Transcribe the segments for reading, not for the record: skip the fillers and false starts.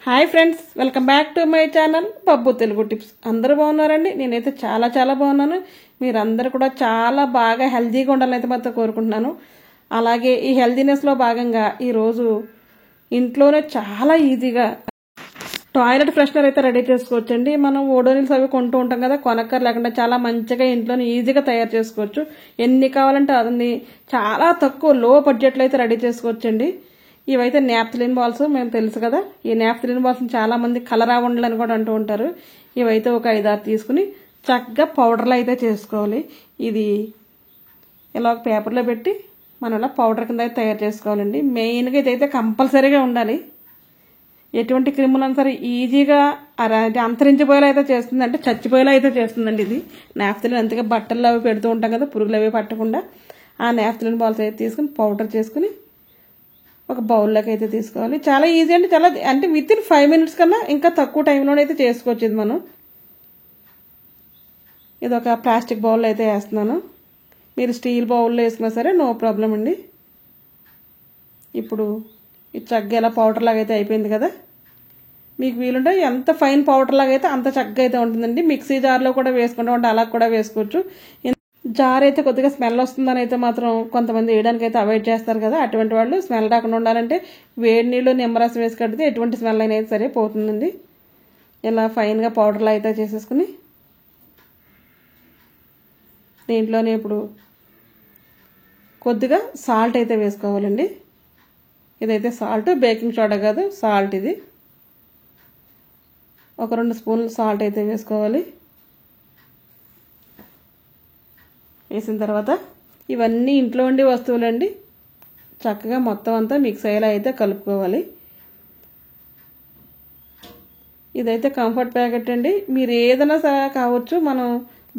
Hi friends, welcome back to my channel Babbu Telugu tips. అందరూ బాగున్నారండి? నేనైతే చాలా చాలా బాగున్నాను. మీరందరూ కూడా చాలా బాగా హెల్తీగా ఉండాలని అయితే మాత్రం కోరుకుంటున్నాను. అలాగే ఈ హెల్తీనెస్లో భాగంగా ఈరోజు ఇంట్లోనే చాలా ఈజీగా టాయిలెట్ ఫ్రెషనర్ అయితే రెడీ చేసుకోవచ్చండి. మనం ఓడోనిల్స్ అవి కొంటూ ఉంటాం కదా, కొనక్కర్ లేకుండా చాలా మంచిగా ఇంట్లోనే ఈజీగా తయారు చేసుకోవచ్చు. ఎన్ని కావాలంటే అన్ని చాలా తక్కువ లో బడ్జెట్లో అయితే రెడీ చేసుకోవచ్చండి. ఇవైతే నాప్థలిన్ బాల్స్, మేము తెలుసు కదా, ఈ నాప్థలిన్ బాల్స్ చాలా మంది కలరా ఉండాలని కూడా అంటూ ఉంటారు. ఇవైతే ఒక 5-6 తీసుకుని చక్కగా పౌడర్లు అయితే చేసుకోవాలి. ఇది ఇలా ఒక పేపర్లో పెట్టి మనం ఇలా పౌడర్ కింద అయితే తయారు చేసుకోవాలండి. మెయిన్గా ఇదైతే కంపల్సరీగా ఉండాలి. ఎటువంటి క్రిములను సరే ఈజీగా అంతరించిపోయేలా అయితే చేస్తుంది, అంటే చచ్చిపోయేలా అయితే చేస్తుందండి ఇది నాప్థలిన్. అంతగా బట్టలు అవి పెడుతూ ఉంటాం కదా, పురుగులు అవి పట్టకుండా ఆ నాప్థలిన్ బాల్స్ అయితే తీసుకుని పౌడర్ చేసుకుని ఒక బౌల్లోకి అయితే తీసుకోవాలి. చాలా ఈజీ అండి, చాలా అంటే వితిన్ 5 minutes కన్నా ఇంకా తక్కువ టైంలోనైతే చేసుకోవచ్చు ఇది మనం. ఇది ఒక ప్లాస్టిక్ బౌల్లో అయితే వేస్తున్నాను. మీరు స్టీల్ బౌల్లో వేసుకున్నా సరే నో ప్రాబ్లం అండి. ఇప్పుడు ఇది చక్కగా ఇలా పౌడర్ లాగా అయితే అయిపోయింది కదా. మీకు వీలుంటే ఎంత ఫైన్ పౌడర్ లాగా అయితే అంత చక్కగా అయితే ఉంటుందండి. మిక్సీ జార్లో కూడా వేసుకుంటూ ఉంటే అలా కూడా వేసుకోవచ్చు. జార్ అయితే కొద్దిగా స్మెల్ వస్తుందని అయితే మాత్రం కొంతమంది వేయడానికి అయితే అవాయిడ్ చేస్తారు కదా. అటువంటి వాళ్ళు స్మెల్ రాకుండా ఉండాలంటే వేడి నీళ్ళు నిమ్మరసం వేసి కడితే ఎటువంటి స్మెల్ అయినా సరే పోతుందండి. ఇలా ఫైన్గా పౌడర్లా అయితే చేసేసుకుని దీంట్లోనే ఇప్పుడు కొద్దిగా సాల్ట్ అయితే వేసుకోవాలండి. ఇదైతే సాల్ట్, బేకింగ్ సోడా కాదు, సాల్ట్. ఇది ఒక 2 స్పూన్లు సాల్ట్ అయితే వేసుకోవాలి. వేసిన తర్వాత ఇవన్నీ ఇంట్లో ఉండే వస్తువులండి, చక్కగా మొత్తం అంతా మిక్స్ అయ్యేలా అయితే కలుపుకోవాలి. ఇదైతే కంఫర్ట్ ప్యాకెట్ అండి. మీరు ఏదైనా కావచ్చు, మనం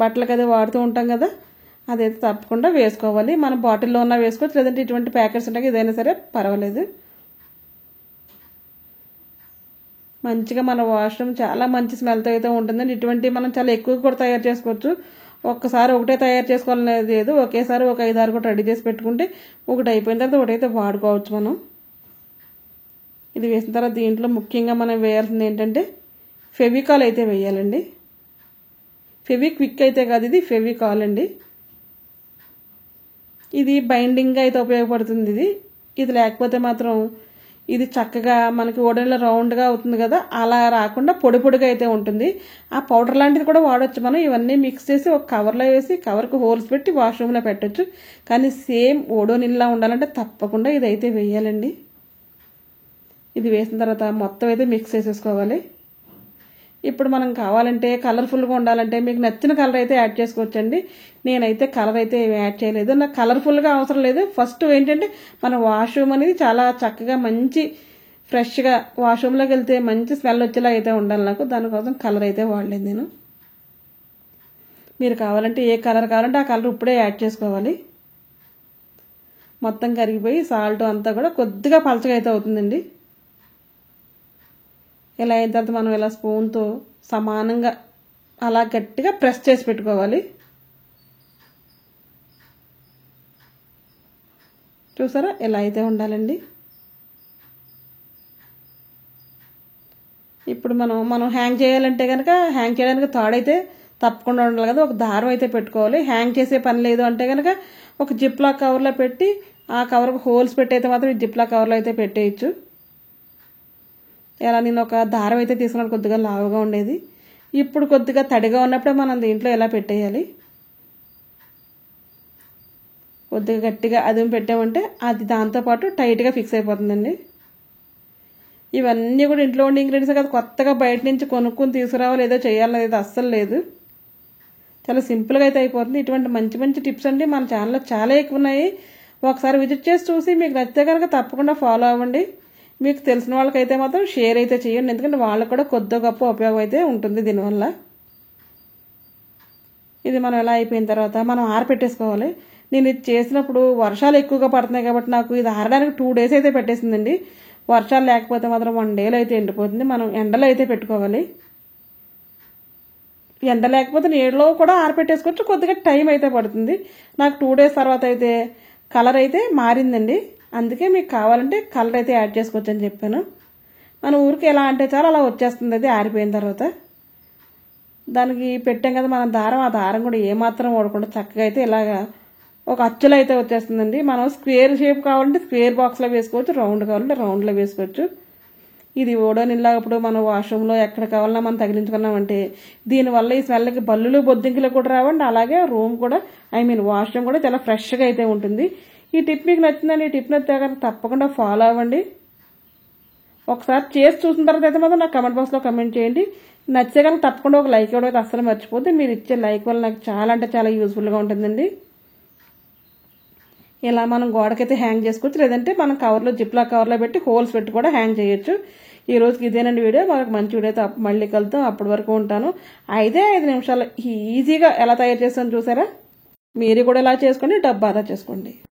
బట్టలకు అది వాడుతూ ఉంటాం కదా, అదైతే తప్పకుండా వేసుకోవాలి. మన బాటిల్లో ఉన్న వేసుకోవచ్చు, లేదంటే ఇటువంటి ప్యాకెట్స్ ఉంటాయి, ఏదైనా సరే పర్వాలేదు. మంచిగా మన వాష్రూమ్ చాలా మంచి స్మెల్తో అయితే ఉంటుందండి. ఇటువంటి మనం చాలా ఎక్కువ కూడా తయారు చేసుకోవచ్చు. ఒక్కసారి ఒకటే తయారు చేసుకోవాలనేది లేదు, ఒకేసారి ఒక 5-6 కూడా రెడీ చేసి పెట్టుకుంటే ఒకటి అయిపోయిన తర్వాత ఒకటైతే వాడుకోవచ్చు మనం. ఇది వేసిన తర్వాత దీంట్లో ముఖ్యంగా మనం వేయాల్సింది ఏంటంటే ఫెవికాల్ అయితే వేయాలండి. ఫెవిక్విక్ అయితే కాదు, ఇది ఫెవికాల్ అండి. ఇది బైండింగ్గా అయితే ఉపయోగపడుతుంది. ఇది లేకపోతే మాత్రం ఇది చక్కగా మనకి ఓడెన్లో రౌండ్గా అవుతుంది కదా, అలా రాకుండా పొడి పొడిగా అయితే ఉంటుంది. ఆ పౌడర్ లాంటిది కూడా వాడచ్చు మనం. ఇవన్నీ మిక్స్ చేసి ఒక కవర్లో వేసి కవర్కి హోల్స్ పెట్టి వాష్రూమ్లో పెట్టచ్చు. కానీ సేమ్ ఓడోనిల్లా ఉండాలంటే తప్పకుండా ఇదైతే వేయాలండి. ఇది వేసిన తర్వాత మొత్తం అయితే మిక్స్ చేసేసుకోవాలి. ఇప్పుడు మనం కావాలంటే కలర్ఫుల్గా ఉండాలంటే మీకు నచ్చిన కలర్ అయితే యాడ్ చేసుకోవచ్చండి. నేనైతే కలర్ అయితే యాడ్ చేయలేదు, నాకు కలర్ఫుల్గా అవసరం లేదు. ఫస్ట్ ఏంటంటే మన వాష్రూమ్ అనేది చాలా చక్కగా మంచి ఫ్రెష్గా వాష్రూమ్లోకి వెళ్తే మంచి స్మెల్ వచ్చేలా అయితే ఉండాలి నాకు. దానికోసం కలర్ అయితే వాడలేదు నేను. మీరు కావాలంటే ఏ కలర్ కావాలంటే ఆ కలర్ ఇప్పుడే యాడ్ చేసుకోవాలి. మొత్తం కరిగిపోయి సాల్ట్ అంతా కూడా కొద్దిగా పలచగా అయితే అవుతుందండి. ఇలా అయిన తర్వాత మనం ఇలా స్పూన్తో సమానంగా అలా గట్టిగా ప్రెస్ చేసి పెట్టుకోవాలి. చూసారా, ఇలా అయితే ఉండాలండి. ఇప్పుడు మనం హ్యాంగ్ చేయాలంటే కనుక హ్యాంగ్ చేయడానికి తాడైతే తప్పకుండా ఉండాలి కదా, ఒక దారం అయితే పెట్టుకోవాలి. హ్యాంగ్ చేసే పని లేదు అంటే కనుక ఒక జిప్లాక్ కవర్లో పెట్టి ఆ కవర్కి హోల్స్ పెట్టి అయితే మాత్రం ఈ జిప్లాక్ కవర్లో అయితే పెట్టేయచ్చు. ఇలా నేను ఒక దారం అయితే తీసుకున్నాను, కొద్దిగా లావుగా ఉండేది. ఇప్పుడు కొద్దిగా తడిగా ఉన్నప్పుడే మనం దీంట్లో ఇలా పెట్టేయాలి. కొద్దిగా గట్టిగా అదిం పెట్టామంటే అది దాంతోపాటు టైట్గా ఫిక్స్ అయిపోతుందండి. ఇవన్నీ కూడా ఇంట్లో ఉండే ఇంగ్రీడియంట్స్ కదా, కొత్తగా బయట నుంచి కొనుక్కొని తీసుకురావాలి ఏదో చేయాలనేది అస్సలు లేదు. చాలా సింపుల్గా అయితే అయిపోతుంది. ఇటువంటి మంచి మంచి టిప్స్ అండి మన ఛానల్లో చాలా ఎక్కువ ఉన్నాయి. ఒకసారి విజిట్ చేసి చూసి మీకు నచ్చితే కనుక తప్పకుండా ఫాలో అవ్వండి. మీకు తెలిసిన వాళ్ళకైతే మాత్రం షేర్ అయితే చేయండి, ఎందుకంటే వాళ్ళకు కూడా కొద్ది గొప్ప ఉపయోగం అయితే ఉంటుంది దీనివల్ల. ఇది మనం ఎలా అయిపోయిన తర్వాత మనం ఆరపెట్టేసుకోవాలి. నేను ఇది చేసినప్పుడు వర్షాలు ఎక్కువగా పడుతున్నాయి కాబట్టి నాకు ఇది ఆరడానికి 2 days అయితే పెట్టేసిందండి. వర్షాలు లేకపోతే మాత్రం 1 dayలో అయితే ఎండిపోతుంది. మనం ఎండలో అయితే పెట్టుకోవాలి. ఎండ లేకపోతే నీడలో కూడా ఆరపెట్టేసుకోవచ్చు, కొద్దిగా టైం అయితే పడుతుంది. నాకు 2 days తర్వాత అయితే కలర్ అయితే మారిందండి. అందుకే మీకు కావాలంటే కలర్ అయితే యాడ్ చేసుకోవచ్చు అని చెప్పాను. మన ఊరికి ఎలా అంటే చాలా అలా వచ్చేస్తుంది అది ఆరిపోయిన తర్వాత. దానికి పెట్టాం కదా మనం దారం, ఆ దారం కూడా ఏమాత్రం ఓడకుండా చక్కగా అయితే ఇలాగా ఒక అచ్చులో అయితే వచ్చేస్తుందండి. మనం స్క్వేర్ షేప్ కావాలంటే స్క్వేర్ బాక్స్లో వేసుకోవచ్చు, రౌండ్ కావాలంటే రౌండ్లో వేసుకోవచ్చు. ఇది ఓడోనిల్లా ఇప్పుడు మనం వాష్రూమ్లో ఎక్కడ కావాలన్నా మనం తగిలించుకున్నామంటే దీనివల్ల ఈ స్మెల్కి బల్లులు బొద్దింకలు కూడా రావండి. అలాగే రూమ్ కూడా వాష్రూమ్ కూడా చాలా ఫ్రెష్గా అయితే ఉంటుంది. ఈ టిప్ మీకు నచ్చిందండి. ఈ టిప్ నచ్చాక తప్పకుండా ఫాలో అవ్వండి. ఒకసారి చేసి చూసిన తర్వాత అయితే మాత్రం నాకు కమెంట్ బాక్స్లో కమెంట్ చేయండి. నచ్చే కనుక తప్పకుండా ఒక లైక్ ఇవ్వడం అయితే అస్సలు మర్చిపోతే. మీరు ఇచ్చే లైక్ వల్ల నాకు చాలా అంటే చాలా యూస్ఫుల్గా ఉంటుందండి. ఇలా మనం గోడకైతే హ్యాంగ్ చేసుకోవచ్చు, లేదంటే మనం కవర్లో జిప్లా కవర్లో పెట్టి హోల్స్ పెట్టి కూడా హ్యాంగ్ చేయొచ్చు. ఈ రోజుకి ఇదేనండి వీడియో. మనకు మంచి వీడియో అయితే మళ్ళీ కలుద్దాం. అప్పటి వరకు ఉంటాను. 5 నిమిషాలు ఈజీగా ఎలా తయారు చేస్తాను చూసారా? మీరు కూడా ఇలా చేసుకోండి, డబ్బు ఆదా చేసుకోండి.